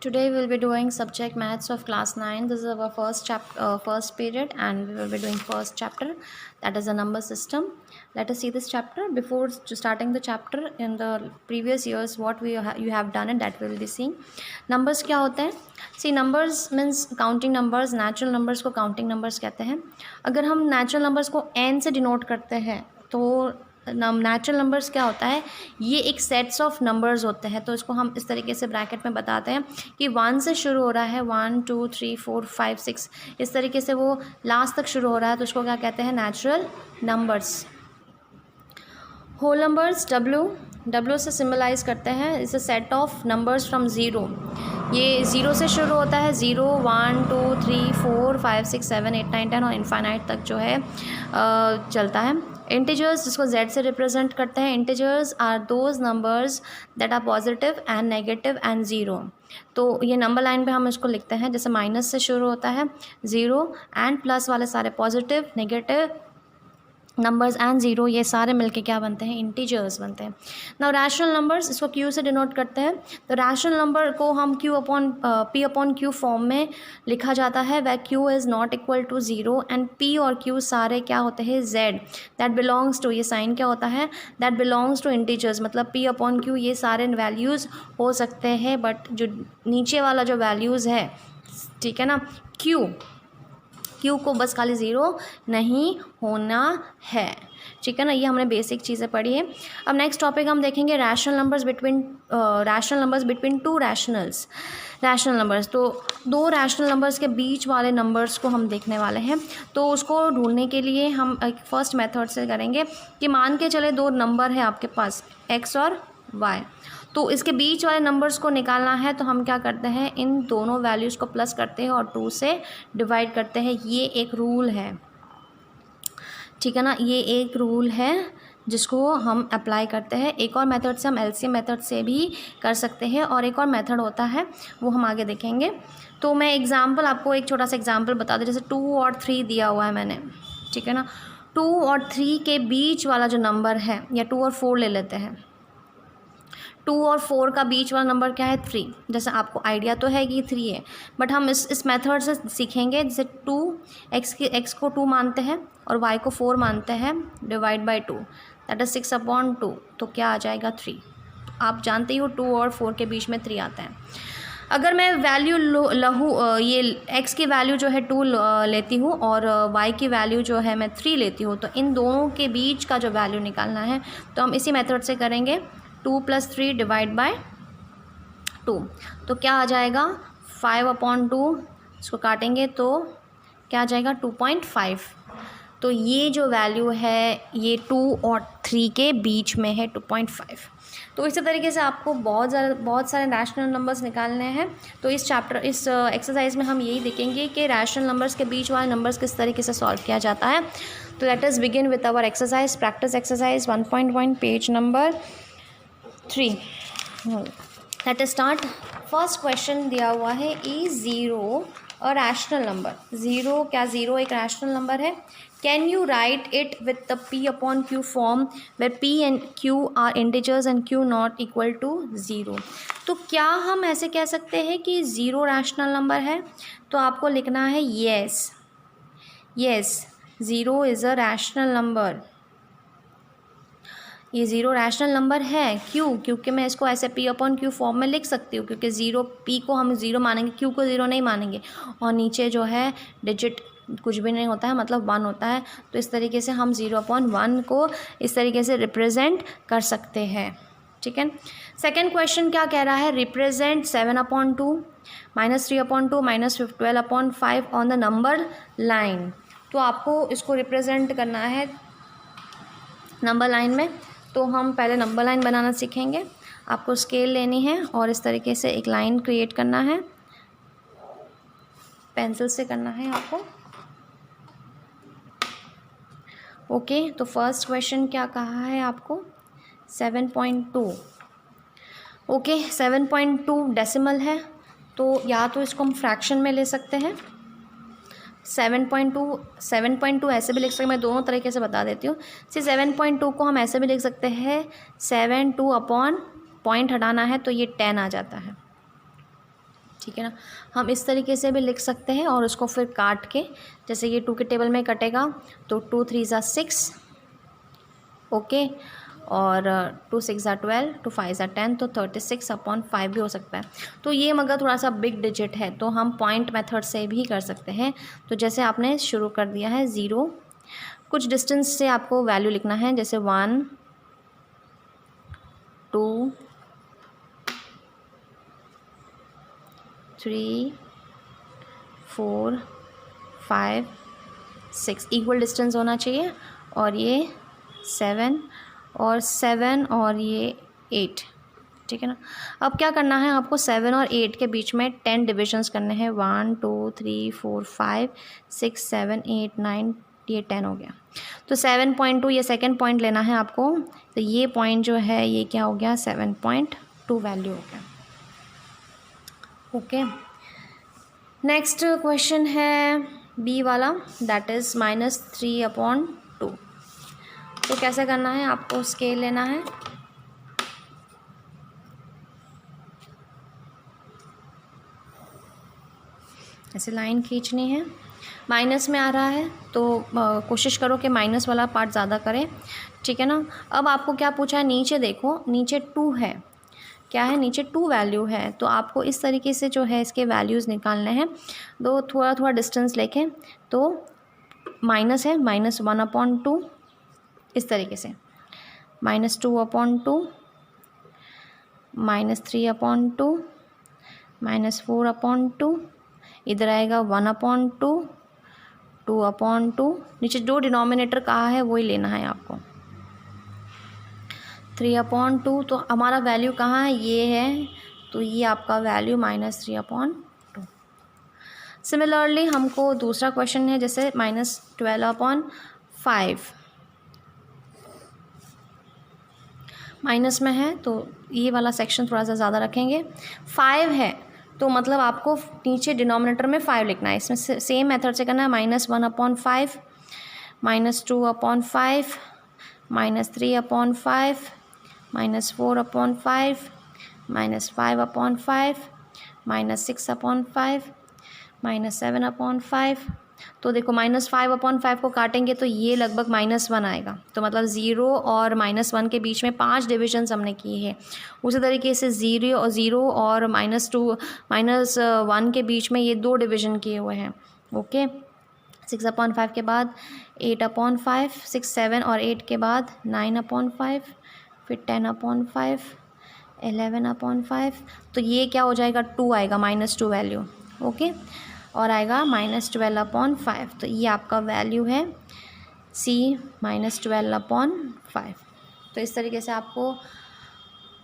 Today we will be doing subject maths of class 9. This is our first period, and we will be doing first chapter, that is the number system. Let us see this chapter. Before starting the chapter, in the previous years what you have done, and that we will be seeing. Numbers क्या होते हैं? See, numbers means counting numbers. Natural numbers को counting numbers कहते हैं. अगर हम natural numbers को n से denote करते हैं तो नेचुरल नंबर्स क्या होता है, ये एक सेट्स ऑफ नंबर्स होते हैं. तो इसको हम इस तरीके से ब्रैकेट में बताते हैं कि 1 से शुरू हो रहा है, 1 2 3 4 5 6 इस तरीके से वो लास्ट तक शुरू हो रहा है, तो उसको क्या कहते हैं, natural numbers. Whole numbers W से सिम्बलाइज करते हैं. It's a set of numbers from zero. ये ज़ीरो से शुरू होता है, 0 1 2 3 4 5 6 7 8 9 10 और इन्फाइनाइट तक जो है चलता है. इंटीजर्स जिसको z से रिप्रेजेंट करते हैं. Integers are those numbers that are positive and negative and zero. तो ये नंबर लाइन पे हम इसको लिखते हैं जैसे माइनस से शुरू होता है, 0 एंड प्लस वाले सारे positive, negative numbers and zero, ये सारे मिलके क्या बनते हैं, इंटीजर्स बनते हैं. नाउ रैशनल नंबर्स, इसको क्यू से डिनोट करते हैं. तो रैशनल नंबर को हम पी अपॉन क्यू फॉर्म में लिखा जाता है, वह q is not equal to zero and p और क्यू सारे क्या होते हैं, जेड दैट बिलोंग्स टू, ये साइन क्या होता है, दैट बिलोंग्स टू इंटीजर्स. मतलब पी अपॉन क्यू ये सारे वैल्यूज़ हो सकते हैं, बट जो नीचे वाला जो वैल्यूज़ है, ठीक है ना, क्यू को बस खाली ज़ीरो नहीं होना है, ठीक है ना. ये हमने बेसिक चीज़ें पढ़ी है. अब नेक्स्ट टॉपिक हम देखेंगे rational numbers between two rationals. Rational numbers, तो दो रैशनल नंबर्स के बीच वाले नंबर्स को हम देखने वाले हैं. तो उसको ढूंढने के लिए हम एक फर्स्ट मेथड से करेंगे कि मान के चले दो नंबर है आपके पास x और y, तो इसके बीच वाले नंबर्स को निकालना है. तो हम क्या करते हैं, इन दोनों वैल्यूज़ को प्लस करते हैं और 2 से डिवाइड करते हैं. ये एक रूल है, ठीक है ना, ये एक रूल है जिसको हम अप्लाई करते हैं. एक और मेथड से हम एलसीएम मेथड से भी कर सकते हैं, और एक और मेथड होता है वो हम आगे देखेंगे. तो मैं एग्जांपल आपको एक छोटा सा एग्जांपल बता दूँ. जैसे 2 और 3 दिया हुआ है मैंने, ठीक है ना. 2 और 3 के बीच वाला जो नंबर है, या 2 और 4 ले लेते हैं. 2 और 4 का बीच वाला नंबर क्या है, 3. जैसे आपको आइडिया तो है कि 3 है, बट हम इस मेथड से सीखेंगे. जैसे 2 x को 2 मानते हैं और y को 4 मानते हैं, डिवाइड बाई 2 दैट इज़ 6/2. तो क्या आ जाएगा, 3. आप जानते ही हो 2 और 4 के बीच में 3 आता है. अगर मैं वैल्यू ये x की वैल्यू जो है 2 लेती हूँ और y की वैल्यू जो है मैं 3 लेती हूँ, तो इन दोनों के बीच का जो वैल्यू निकालना है, तो हम इसी मेथड से करेंगे. 2 + 3 डिवाइड बाय 2, तो क्या आ जाएगा, 5/2. इसको काटेंगे तो क्या आ जाएगा, 2.5. तो ये जो वैल्यू है ये 2 और 3 के बीच में है, 2.5. तो इसी तरीके से आपको बहुत सारे रैशनल नंबर्स निकालने हैं. तो इस एक्सरसाइज में हम यही देखेंगे कि रैशनल नंबर्स के बीच वाले नंबर्स किस तरीके से सॉल्व किया जाता है. तो let us begin with our exercise. Practice exercise 1.1, page number 3. Let us start. First question दिया हुआ है, is 0 a rational number. Zero एक रैशनल नंबर है. Can you write it with the p upon q form where p and q are integers and q not equal to 0. तो क्या हम ऐसे कह सकते हैं कि 0 रैशनल नंबर है? तो आपको लिखना है yes 0 is a rational number. ये 0 रैशनल नंबर है. क्यों? क्योंकि मैं इसको ऐसे p अपॉन q फॉर्म में लिख सकती हूँ, क्योंकि p को हम 0 मानेंगे, q को 0 नहीं मानेंगे, और नीचे जो है डिजिट कुछ भी नहीं होता है, मतलब 1 होता है. तो इस तरीके से हम 0/1 को इस तरीके से रिप्रेजेंट कर सकते हैं, ठीक है. सेकेंड क्वेश्चन क्या कह रहा है, represent 7/2 -3/2 -12/5 on the number line. तो आपको इसको रिप्रेजेंट करना है नंबर लाइन में. तो हम पहले नंबर लाइन बनाना सीखेंगे. आपको स्केल लेनी है और इस तरीके से एक लाइन क्रिएट करना है, पेंसिल से करना है आपको. ओके, तो फर्स्ट क्वेश्चन क्या कहा है आपको, 7.2. ओके, 7.2 डेसिमल है, तो या तो इसको हम फ्रैक्शन में ले सकते हैं. 7.2 ऐसे भी लिख सकते हैं, मैं दोनों तरीके से बता देती हूँ. 7.2 को हम ऐसे भी लिख सकते हैं, 7 2 अपॉन पॉइंट हटाना है तो ये 10 आ जाता है. ठीक है ना। हम इस तरीके से भी लिख सकते हैं और उसको फिर काट के, जैसे ये 2 के टेबल में कटेगा तो 2 3 ज़ा 6, ओके, और 2 6 ज़ा 12, 2 5 ज़ा 10, तो 36/5 भी हो सकता है। तो ये मगर थोड़ा सा बिग डिजिट है तो हम पॉइंट मेथड से भी कर सकते हैं। तो जैसे आपने शुरू कर दिया है 0, कुछ डिस्टेंस से आपको वैल्यू लिखना है, जैसे 1 2 3 4 5 6 इक्वल डिस्टेंस होना चाहिए, और ये 7 और ये 8, ठीक है ना। अब क्या करना है आपको, 7 और 8 के बीच में 10 डिविजन्स करने हैं, 1 2 3 4 5 6 7 8 9, ये 10 हो गया। तो 7.2 ये सेकंड पॉइंट लेना है आपको, तो ये पॉइंट जो है ये क्या हो गया, 7.2 वैल्यू हो गया, ओके। नेक्स्ट क्वेश्चन है बी वाला, दैट इज़ -3/2। तो कैसे करना है, आपको स्केल लेना है, ऐसे लाइन खींचनी है, माइनस में आ रहा है तो कोशिश करो कि माइनस वाला पार्ट ज़्यादा करें, ठीक है ना। अब आपको क्या पूछा है, नीचे देखो, नीचे 2 है, क्या है, नीचे 2 वैल्यू है, तो आपको इस तरीके से जो है इसके वैल्यूज़ निकालने हैं। दो थोड़ा थोड़ा डिस्टेंस लेके, तो माइनस है, -1/2, इस तरीके से, -2/2, -3/2, -4/2, इधर आएगा 1/2, 2/2, नीचे जो डिनोमिनेटर कहा है वही लेना है आपको, 3/2। तो हमारा वैल्यू कहाँ है, ये है, तो ये आपका वैल्यू -3/2। सिमिलरली हमको दूसरा क्वेश्चन है, जैसे -12/5, माइनस में है तो ये वाला सेक्शन थोड़ा सा ज़्यादा रखेंगे। 5 है तो मतलब आपको नीचे डिनोमिनेटर में 5 लिखना है, इसमें सेम मेथड से करना है, -1/5, -2/5, -3/5, -4/5, -5/5, -6/5, -7/5। तो देखो -5/5 को काटेंगे तो ये लगभग -1 आएगा, तो मतलब 0 और -1 के बीच में 5 डिविजन्स हमने किए हैं। उसी तरीके से 0 और -2 -1 के बीच में ये 2 डिविजन किए हुए हैं, ओके। 6/5 के बाद 8/5, 6 7 और 8 के बाद 9/5, फिर 10/5, 11/5, तो ये क्या हो जाएगा, 2 आएगा, -2 वैल्यू, ओके, और आएगा -12/5। तो ये आपका वैल्यू है C, -12/5। तो इस तरीके से आपको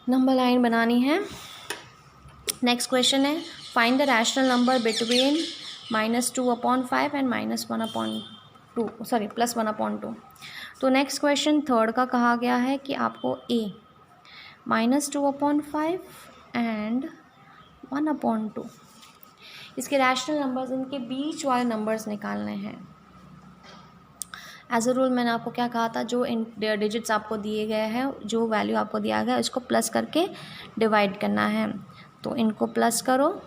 नंबर लाइन बनानी है। नेक्स्ट क्वेश्चन है, find the rational number between -2/5 and +1/2। तो नेक्स्ट क्वेश्चन थर्ड का कहा गया है कि आपको A -2/5 एंड 1/2 इसके रैशनल नंबर्स, इनके बीच वाले नंबर्स निकालने हैं। एज अ रूल मैंने आपको क्या कहा था, जो इन डिजिट्स आपको दिए गए हैं, जो वैल्यू आपको दिया गया है उसको प्लस करके डिवाइड करना है। तो इनको प्लस करो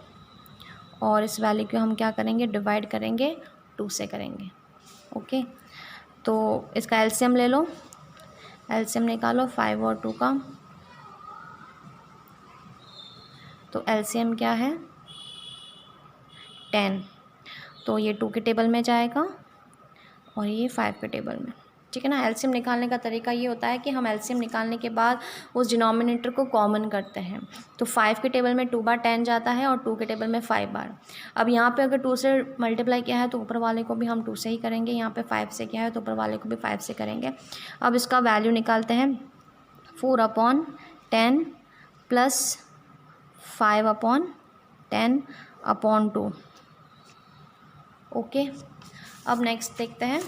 और इस वैल्यू को हम क्या करेंगे, डिवाइड करेंगे 2 से करेंगे, ओके। तो इसका एलसीएम ले लो, एलसीएम निकालो 5 और 2 का। तो एलसीएम क्या है, 10। तो ये 2 के टेबल में जाएगा और ये 5 के टेबल में, ठीक है ना। एलसीएम निकालने का तरीका ये होता है कि हम एलसीएम निकालने के बाद उस डिनोमिनेटर को कॉमन करते हैं। तो 5 के टेबल में 2 बार 10 जाता है और 2 के टेबल में 5 बार। अब यहाँ पे अगर 2 से मल्टीप्लाई किया है तो ऊपर वाले को भी हम 2 से ही करेंगे, यहाँ पे 5 से किया है तो ऊपर वाले को भी 5 से करेंगे। अब इसका वैल्यू निकालते हैं, 4/10 प्लस 5/10/2, ओके। अब नेक्स्ट देखते हैं,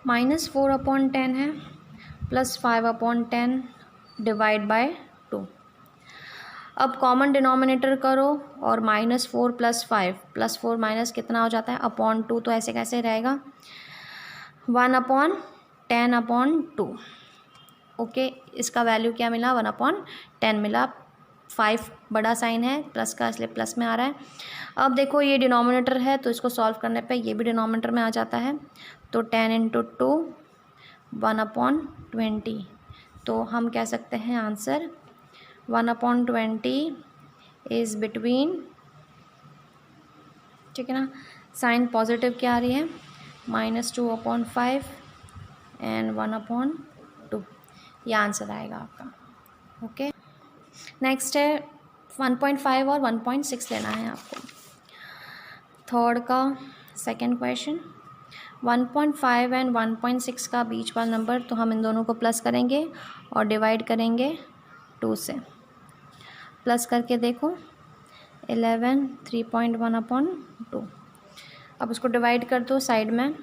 -4/10 है प्लस 5/10 डिवाइड बाय 2। अब कॉमन डिनोमिनेटर करो और -4 + 5 + 4 माइनस कितना हो जाता है, /2। तो ऐसे कैसे रहेगा, 1/10/2, ओके। इसका वैल्यू क्या मिला, 1/10 मिला, 5 बड़ा साइन है प्लस का, इसलिए प्लस में आ रहा है। अब देखो ये डिनोमिनेटर है तो इसको सॉल्व करने पे ये भी डिनोमिनेटर में आ जाता है। तो 10 इंटू 2 1/20। तो हम कह सकते हैं आंसर 1/20 इज़ बिटवीन, ठीक है ना, साइन पॉजिटिव क्या आ रही है, -2/5 एंड 1/2। ये आंसर आएगा आपका। ओके, नेक्स्ट है 1.5 और 1.6 लेना है आपको। थर्ड का सेकंड क्वेश्चन, 1.5 एंड 1.6 का बीच वाला नंबर, तो हम इन दोनों को प्लस करेंगे और डिवाइड करेंगे 2 से। प्लस करके देखो 11 3.1/2। अब उसको डिवाइड कर दो साइड में,